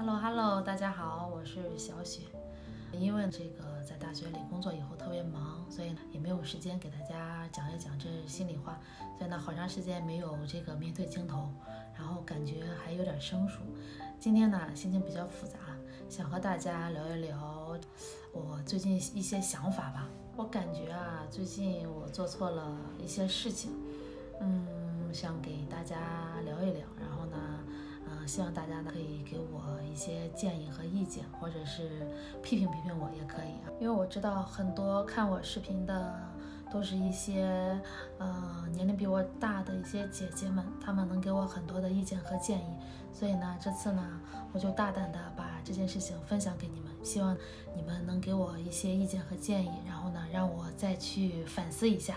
Hello，大家好，我是小雪。因为在大学里工作以后特别忙，所以也没有时间给大家讲一讲这心里话，所以好长时间没有面对镜头，然后感觉还有点生疏。今天心情比较复杂，想和大家聊一聊我最近一些想法吧。我感觉最近我做错了一些事情，想给大家聊一聊，然后希望大家可以给我一些建议和意见，或者是批评我也可以因为我知道很多看我视频的都是一些年龄比我大的一些姐姐们，她们能给我很多的意见和建议，所以这次我就大胆的把这件事情分享给你们，希望你们能给我一些意见和建议，然后让我再去反思一下。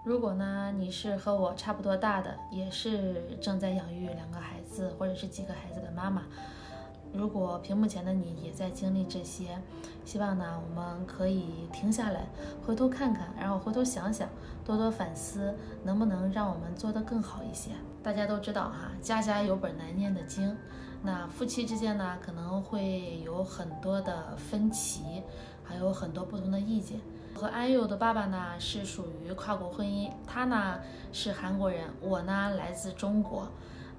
如果你是和我差不多大的，也是正在养育2个孩子或者是几个孩子的妈妈，如果屏幕前的你也在经历这些，希望我们可以停下来，回头看看，然后回头想想，多多反思，能不能让我们做得更好一些。大家都知道家家有本难念的经，那夫妻之间可能会有很多的分歧，还有很多不同的意见。和安佑的爸爸是属于跨国婚姻，他是韩国人，我来自中国。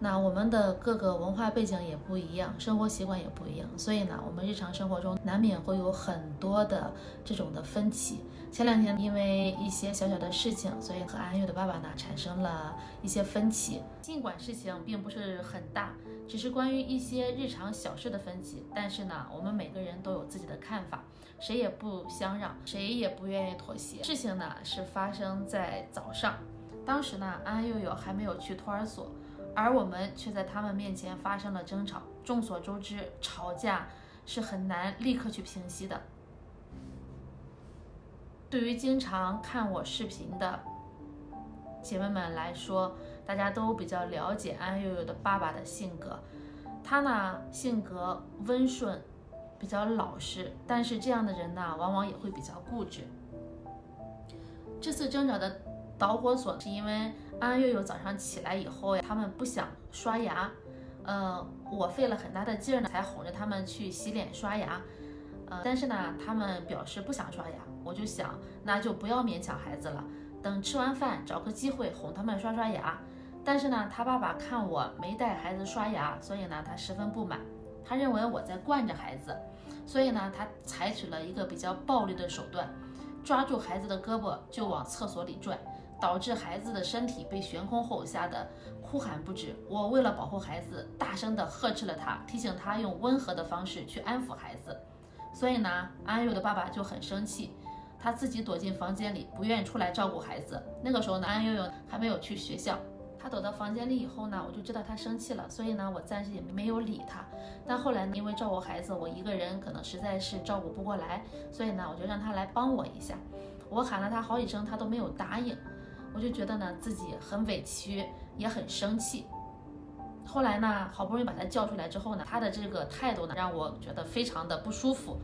那我们的各个文化背景也不一样，生活习惯也不一样，所以我们日常生活中难免会有很多的这种的分歧。前2天因为一些小小的事情，所以和安佑的爸爸产生了一些分歧。尽管事情并不是很大，只是关于一些日常小事的分歧，但是我们每个人都有自己的看法，谁也不相让，谁也不愿意妥协。事情是发生在早上，当时安佑佑还没有去托儿所，而我们却在他们面前发生了争吵。众所周知，吵架是很难立刻去平息的。对于经常看我视频的姐妹们来说，大家都比较了解安佑佑的爸爸的性格。他性格温顺，比较老实，但是这样的人往往也会比较固执。这次争吵的导火索是因为安佑佑早上起来以后他们不想刷牙，我费了很大的劲才哄着他们去洗脸刷牙，但是他们表示不想刷牙，我就想那就不要勉强孩子了，等吃完饭找个机会哄他们刷牙。但是他爸爸看我没带孩子刷牙，所以他十分不满，他认为我在惯着孩子，所以他采取了一个比较暴力的手段，抓住孩子的胳膊就往厕所里拽，导致孩子的身体被悬空后吓得哭喊不止。我为了保护孩子，大声地呵斥了他，提醒他用温和的方式去安抚孩子。所以安佑的爸爸就很生气，他自己躲进房间里，不愿出来照顾孩子。那个时候安佑佑还没有去学校，他躲到房间里以后我就知道他生气了，所以我暂时也没有理他。但后来因为照顾孩子，我一个人可能实在是照顾不过来，所以我就让他来帮我一下。我喊了他好几声，他都没有答应，我就觉得自己很委屈，也很生气。后来好不容易把他叫出来之后他的这个态度让我觉得非常的不舒服。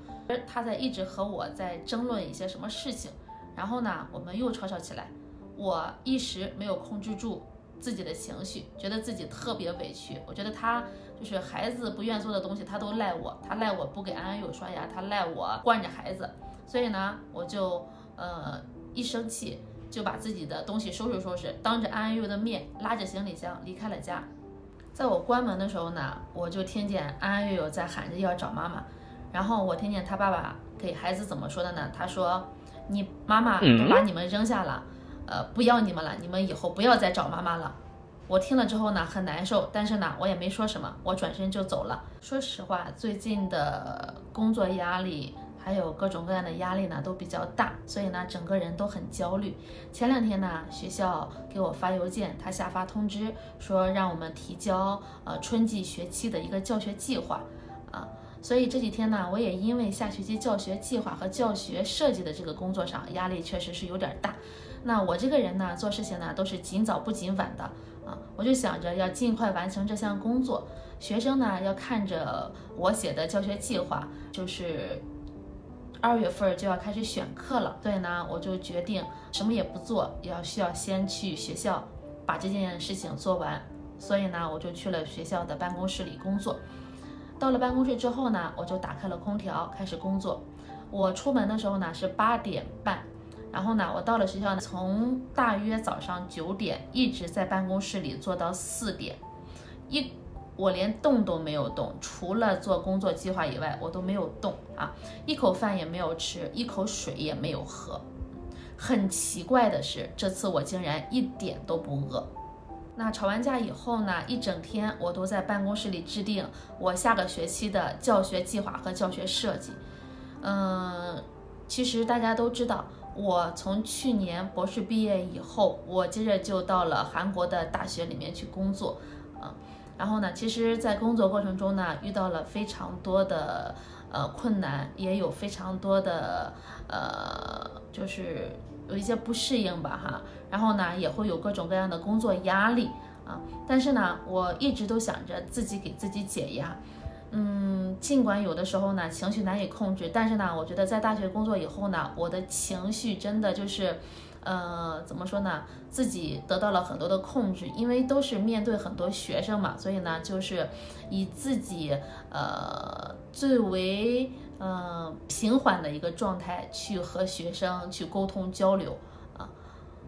他在一直和我在争论一些什么事情，然后我们又吵起来。我一时没有控制住自己的情绪，觉得自己特别委屈。我觉得他就是孩子不愿做的东西他都赖我，他赖我不给安佑刷牙，他赖我惯着孩子。所以我就一生气就把自己的东西收拾，当着安佑的面拉着行李箱离开了家。在我关门的时候我就听见安佑在喊着要找妈妈，然后我听见他爸爸给孩子怎么说的呢？他说你妈妈都把你们扔下了，不要你们了，你们以后不要再找妈妈了。我听了之后很难受，但是我也没说什么，我转身就走了。说实话，最近的工作压力还有各种各样的压力都比较大，所以整个人都很焦虑。前2天学校给我发邮件，他下发通知说让我们提交春季学期的一个教学计划所以这几天我也因为下学期教学计划和教学设计的这个工作上压力确实是有点大。那我这个人做事情都是尽早不尽晚的我就想着要尽快完成这项工作。学生要看着我写的教学计划，就是2月份就要开始选课了，所以我就决定什么也不做，需要先去学校把这件事情做完。所以我就去了学校的办公室里工作。到了办公室之后呢，我就打开了空调，开始工作。我出门的时候呢是8点半，然后呢，我到了学校呢，从大约早上9点一直在办公室里做到4点，我连动都没有动，除了做工作计划以外，我都没有动啊，一口饭也没有吃，一口水也没有喝。很奇怪的是，这次我竟然一点都不饿。那吵完架以后呢，一整天我都在办公室里制定我下个学期的教学计划和教学设计。其实大家都知道，我从去年博士毕业以后，我接着就到了韩国的大学里面去工作。然后呢，其实在工作过程中呢，遇到了非常多的困难，也有非常多的就是有一些不适应吧哈。然后呢，也会有各种各样的工作压力啊。但是呢，我一直都想着自己给自己解压。尽管有的时候呢情绪难以控制，但是呢，我觉得在大学工作以后呢，我的情绪真的就是怎么说呢，自己得到了很多的控制，因为都是面对很多学生嘛，所以呢，就是以自己最为平缓的一个状态去和学生去沟通交流啊。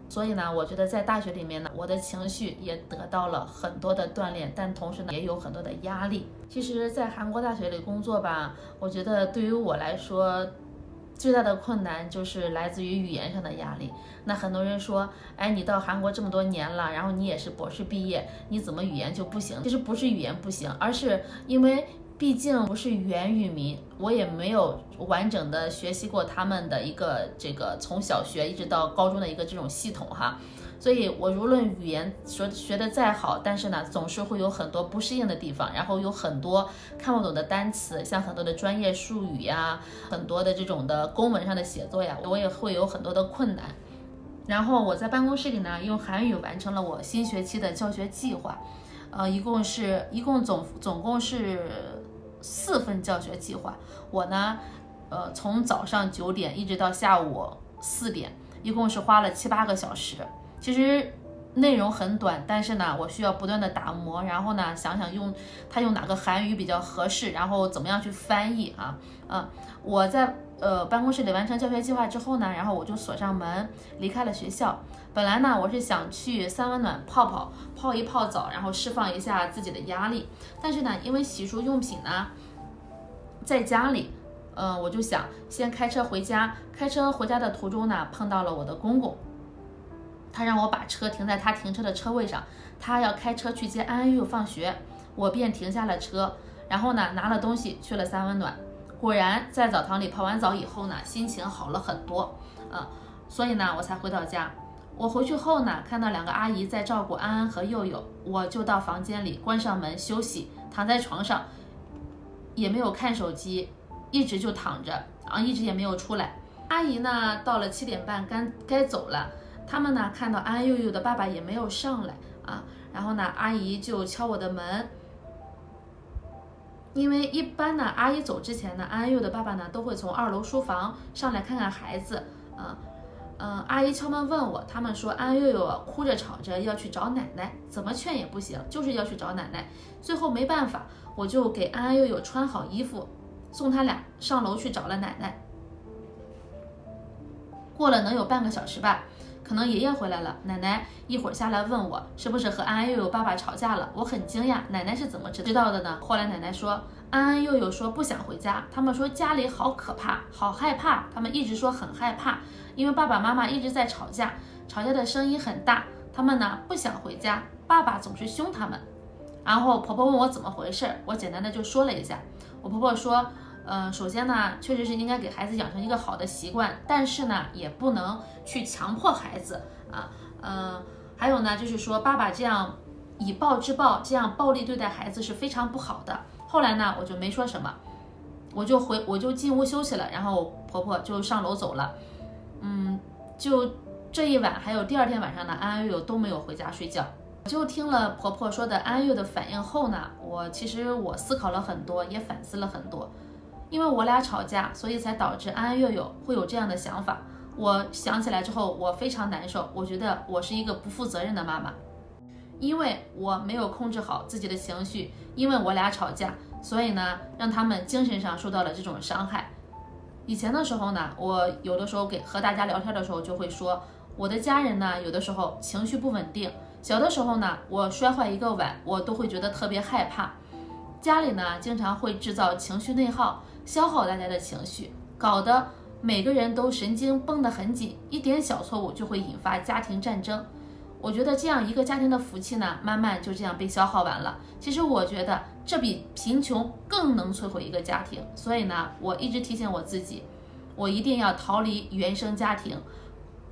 所以呢，我觉得在大学里面呢，我的情绪也得到了很多的锻炼，但同时呢，也有很多的压力。其实，在韩国大学里工作吧，我觉得对于我来说，最大的困难就是来自于语言上的压力。那很多人说，哎，你到韩国这么多年了，然后你也是博士毕业，你怎么语言就不行？其实不是语言不行，而是因为毕竟不是原语民，我也没有完整的学习过他们的一个这个从小学一直到高中的一个这种系统哈。所以我无论语言学得再好，但是呢，总是会有很多不适应的地方，然后有很多看不懂的单词，像很多的专业术语呀，很多的这种的公文上的写作呀，我也会有很多的困难。然后我在办公室里呢，用韩语完成了我新学期的教学计划，一共总共是4份教学计划。我呢，从早上9点一直到下午4点，一共是花了7、8个小时。其实内容很短，但是呢，我需要不断的打磨，然后呢，想想用哪个韩语比较合适，然后怎么样去翻译啊。我在办公室里完成教学计划之后呢，然后我就锁上门离开了学校。本来呢，我是想去三温暖泡一泡澡，然后释放一下自己的压力。但是呢，因为洗漱用品呢在家里，我就想先开车回家。开车回家的途中呢，碰到了我的公公。他让我把车停在他停车的车位上，他要开车去接安安悠悠放学，我便停下了车，然后呢拿了东西去了三温暖。果然在澡堂里泡完澡以后呢，心情好了很多，所以呢我才回到家。我回去后呢，看到2个阿姨在照顾安安和佑佑，我就到房间里关上门休息，躺在床上，也没有看手机，一直就躺着一直也没有出来。阿姨呢到了7点半该走了。他们呢看到安安悠悠的爸爸也没有上来然后呢阿姨就敲我的门，因为一般呢阿姨走之前呢，安安悠悠的爸爸呢都会从2楼书房上来看看孩子阿姨敲门问我，他们说安安悠悠哭着吵着要去找奶奶，怎么劝也不行，就是要去找奶奶。最后没办法，我就给安安悠悠穿好衣服，送他俩上楼去找了奶奶。过了能有半个小时吧，可能爷爷回来了，奶奶一会儿下来问我是不是和安安悠悠爸爸吵架了，我很惊讶，奶奶是怎么知道的呢？后来奶奶说，安安悠悠说不想回家，他们说家里好可怕，好害怕，他们一直说很害怕，因为爸爸妈妈一直在吵架，吵架的声音很大，他们呢不想回家，爸爸总是凶他们。然后婆婆问我怎么回事，我简单的就说了一下。我婆婆说首先呢，确实是应该给孩子养成一个好的习惯，但是呢，也不能去强迫孩子还有呢，就是说爸爸这样以暴制暴，这样暴力对待孩子是非常不好的。后来呢，我就没说什么，我就进屋休息了，然后婆婆就上楼走了。就这一晚还有第2天晚上呢，安安悠悠都没有回家睡觉。就听了婆婆说的安安悠悠的反应后呢，其实我思考了很多，也反思了很多。因为我俩吵架，所以才导致安安悠悠会有这样的想法。我想起来之后，我非常难受，我觉得我是一个不负责任的妈妈，因为我没有控制好自己的情绪，因为我俩吵架，所以呢，让他们精神上受到了这种伤害。以前的时候呢，我有的时候和大家聊天的时候就会说，我的家人呢，有的时候情绪不稳定。小的时候呢，我摔坏一个碗，我都会觉得特别害怕。家里呢，经常会制造情绪内耗，消耗大家的情绪，搞得每个人都神经绷得很紧，一点小错误就会引发家庭战争。我觉得这样一个家庭的福气呢，慢慢就这样被消耗完了。其实我觉得这比贫穷更能摧毁一个家庭。所以呢，我一直提醒我自己，我一定要逃离原生家庭。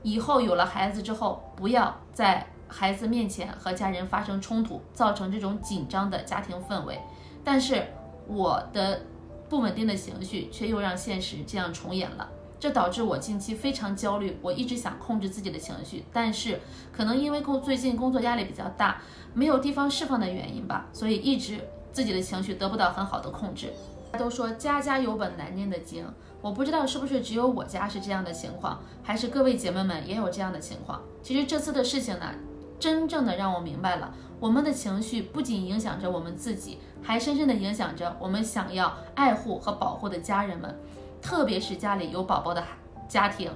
以后有了孩子之后，不要在孩子面前和家人发生冲突，造成这种紧张的家庭氛围。但是我的不稳定的情绪却又让现实这样重演了，这导致我近期非常焦虑。我一直想控制自己的情绪，但是可能因为最近工作压力比较大，没有地方释放的原因吧，所以一直自己的情绪得不到很好的控制。大家都说家家有本难念的经，我不知道是不是只有我家是这样的情况，还是各位姐妹们也有这样的情况。其实这次的事情呢，真正的让我明白了，我们的情绪不仅影响着我们自己，还深深的影响着我们想要爱护和保护的家人们，特别是家里有宝宝的家庭。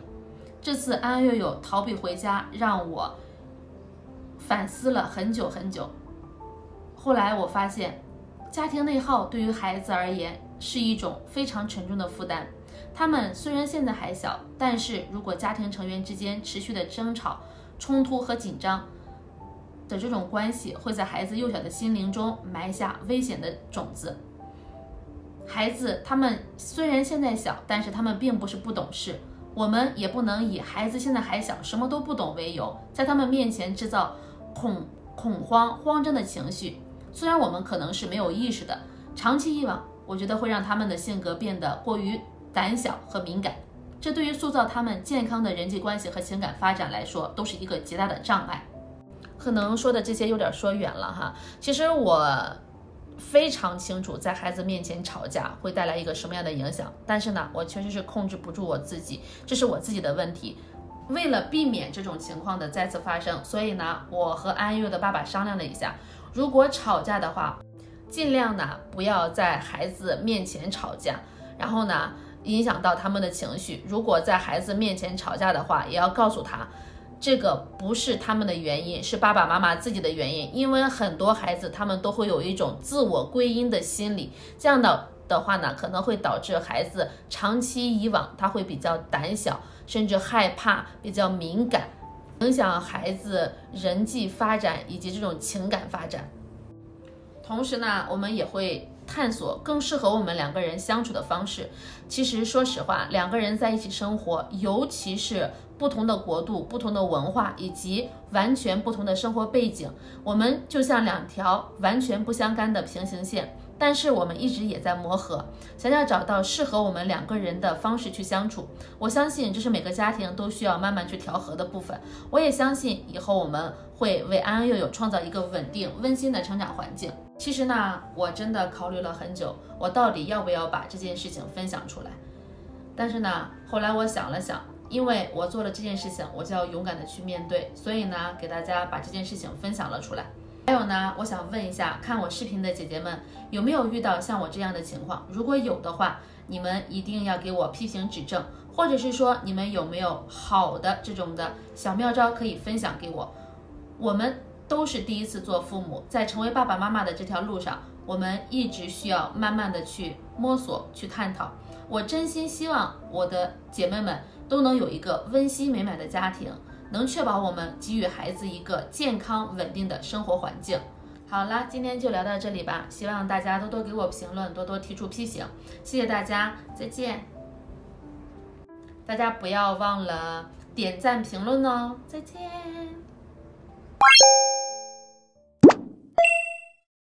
这次安安悠悠逃避回家，让我反思了很久很久。后来我发现，家庭内耗对于孩子而言是一种非常沉重的负担。他们虽然现在还小，但是如果家庭成员之间持续的争吵、冲突和紧张的这种关系，会在孩子幼小的心灵中埋下危险的种子。孩子他们虽然现在小，但是他们并不是不懂事，我们也不能以孩子现在还小，什么都不懂为由，在他们面前制造恐慌、慌张的情绪。虽然我们可能是没有意识的，长期以往，我觉得会让他们的性格变得过于胆小和敏感，这对于塑造他们健康的人际关系和情感发展来说，都是一个极大的障碍。可能说的这些有点说远了哈，其实我非常清楚在孩子面前吵架会带来一个什么样的影响，但是呢，我确实是控制不住我自己，这是我自己的问题。为了避免这种情况的再次发生，所以呢，我和安悠悠的爸爸商量了一下，如果吵架的话，尽量呢不要在孩子面前吵架，然后呢影响到他们的情绪。如果在孩子面前吵架的话，也要告诉他，这个不是他们的原因，是爸爸妈妈自己的原因。因为很多孩子他们都会有一种自我归因的心理，这样的话呢，可能会导致孩子长期以往他会比较胆小，甚至害怕，比较敏感，影响孩子人际发展以及这种情感发展。同时呢，我们也会探索更适合我们两个人相处的方式。其实说实话，两个人在一起生活，尤其是不同的国度、不同的文化以及完全不同的生活背景，我们就像两条完全不相干的平行线，但是我们一直也在磨合，想要找到适合我们两个人的方式去相处。我相信这是每个家庭都需要慢慢去调和的部分。我也相信以后我们会为安安悠悠创造一个稳定、温馨的成长环境。其实呢，我真的考虑了很久，我到底要不要把这件事情分享出来。但是呢，后来我想了想，因为我做了这件事情，我就要勇敢的去面对，所以呢，给大家把这件事情分享了出来。还有呢，我想问一下看我视频的姐姐们，有没有遇到像我这样的情况？如果有的话，你们一定要给我批评指正，或者是说你们有没有好的这种的小妙招可以分享给我。我们都是第一次做父母，在成为爸爸妈妈的这条路上，我们一直需要慢慢的去摸索、去探讨。我真心希望我的姐妹们都能有一个温馨美满的家庭，能确保我们给予孩子一个健康稳定的生活环境。好了，今天就聊到这里吧，希望大家多多给我评论，多多提出批评，谢谢大家，再见。大家不要忘了点赞评论哦，再见。